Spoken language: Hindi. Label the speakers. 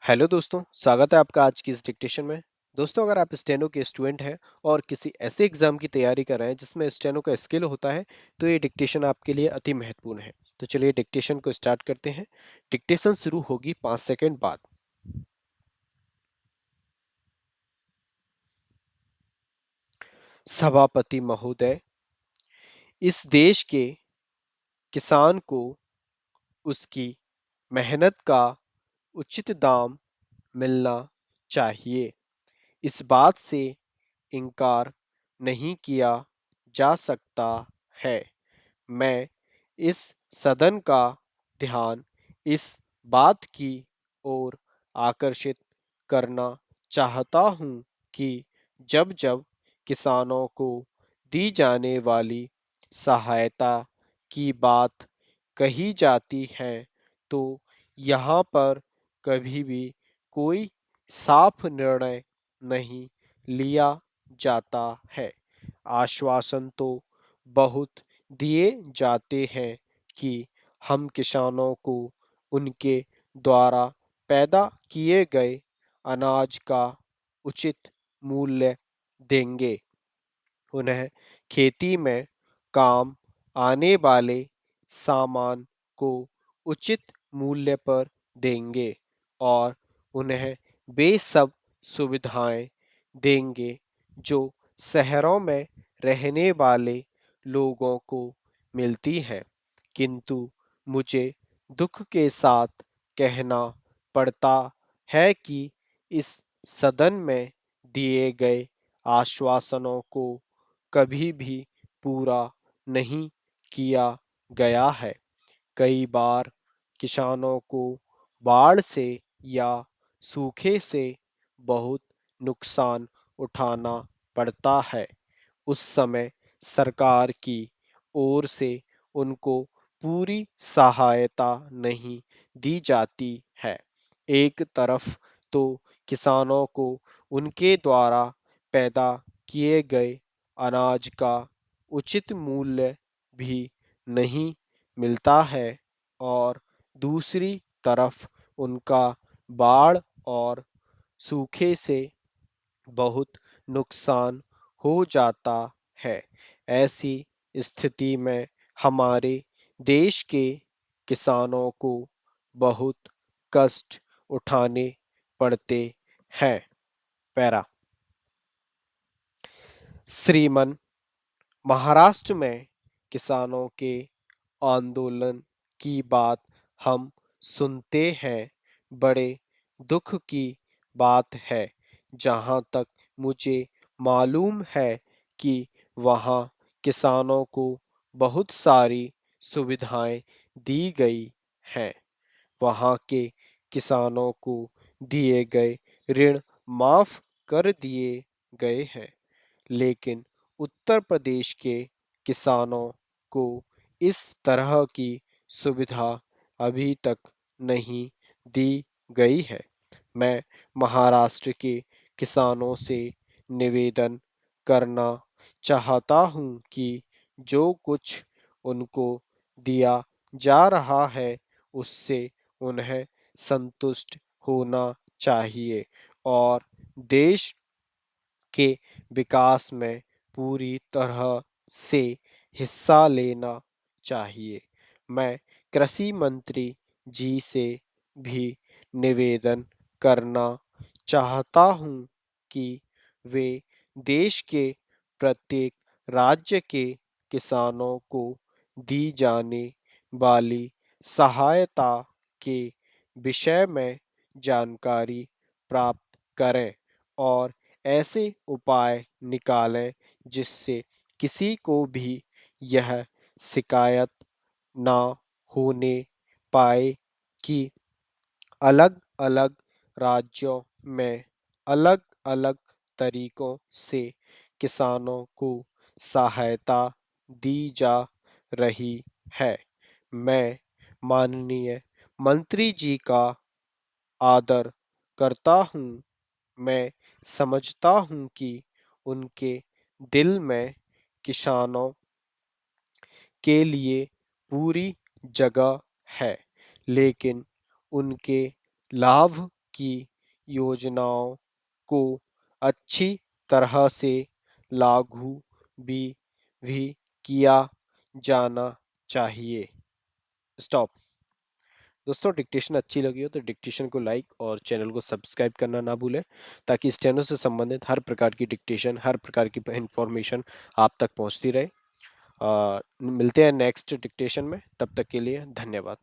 Speaker 1: हेलो दोस्तों, स्वागत है आपका आज की इस डिक्टेशन में। दोस्तों, अगर आप स्टेनो के स्टूडेंट हैं और किसी ऐसे एग्जाम की तैयारी कर रहे हैं जिसमें स्टेनो का स्किल होता है, तो ये डिक्टेशन आपके लिए अति महत्वपूर्ण है। तो चलिए डिक्टेशन को स्टार्ट करते हैं। डिक्टेशन शुरू होगी 5 सेकंड बाद। सभापति महोदय, इस देश के किसान को उसकी मेहनत का उचित दाम मिलना चाहिए। इस बात से इनकार नहीं किया जा सकता है। मैं इस सदन का ध्यान इस बात की ओर आकर्षित करना चाहता हूं कि जब जब किसानों को दी जाने वाली सहायता की बात कही जाती है, तो यहाँ पर कभी भी कोई साफ निर्णय नहीं लिया जाता है। आश्वासन तो बहुत दिए जाते हैं कि हम किसानों को उनके द्वारा पैदा किए गए अनाज का उचित मूल्य देंगे, उन्हें खेती में काम आने वाले सामान को उचित मूल्य पर देंगे और उन्हें वे सब सुविधाएं देंगे जो शहरों में रहने वाले लोगों को मिलती हैं। किंतु मुझे दुख के साथ कहना पड़ता है कि इस सदन में दिए गए आश्वासनों को कभी भी पूरा नहीं किया गया है। कई बार किसानों को बाढ़ से या सूखे से बहुत नुकसान उठाना पड़ता है। उस समय सरकार की ओर से उनको पूरी सहायता नहीं दी जाती है। एक तरफ तो किसानों को उनके द्वारा पैदा किए गए अनाज का उचित मूल्य भी नहीं मिलता है और दूसरी तरफ उनका बाढ़ और सूखे से बहुत नुकसान हो जाता है। ऐसी स्थिति में हमारे देश के किसानों को बहुत कष्ट उठाने पड़ते हैं। पैरा श्रीमन, महाराष्ट्र में किसानों के आंदोलन की बात हम सुनते हैं। बड़े दुख की बात है। जहाँ तक मुझे मालूम है कि वहाँ किसानों को बहुत सारी सुविधाएं दी गई हैं। वहाँ के किसानों को दिए गए ऋण माफ कर दिए गए हैं, लेकिन उत्तर प्रदेश के किसानों को इस तरह की सुविधा अभी तक नहीं दी गई है। मैं महाराष्ट्र के किसानों से निवेदन करना चाहता हूं कि जो कुछ उनको दिया जा रहा है उससे उन्हें संतुष्ट होना चाहिए और देश के विकास में पूरी तरह से हिस्सा लेना चाहिए। मैं कृषि मंत्री जी से भी निवेदन करना चाहता हूँ कि वे देश के प्रत्येक राज्य के किसानों को दी जाने वाली सहायता के विषय में जानकारी प्राप्त करें और ऐसे उपाय निकालें जिससे किसी को भी यह शिकायत ना होने पाए कि अलग-अलग राज्यों में अलग-अलग तरीकों से किसानों को सहायता दी जा रही है। मैं माननीय मंत्री जी का आदर करता हूँ। मैं समझता हूँ कि उनके दिल में किसानों के लिए पूरी जगह है, लेकिन उनके लाभ की योजनाओं को अच्छी तरह से लागू भी किया जाना चाहिए। स्टॉप। दोस्तों डिक्टेशन अच्छी लगी हो तो डिक्टेशन को लाइक और चैनल को सब्सक्राइब करना ना भूलें ताकि स्टेनो से संबंधित हर प्रकार की डिक्टेशन, हर प्रकार की इंफॉर्मेशन आप तक पहुंचती रहे। मिलते हैं नेक्स्ट डिक्टेशन में, तब तक के लिए धन्यवाद।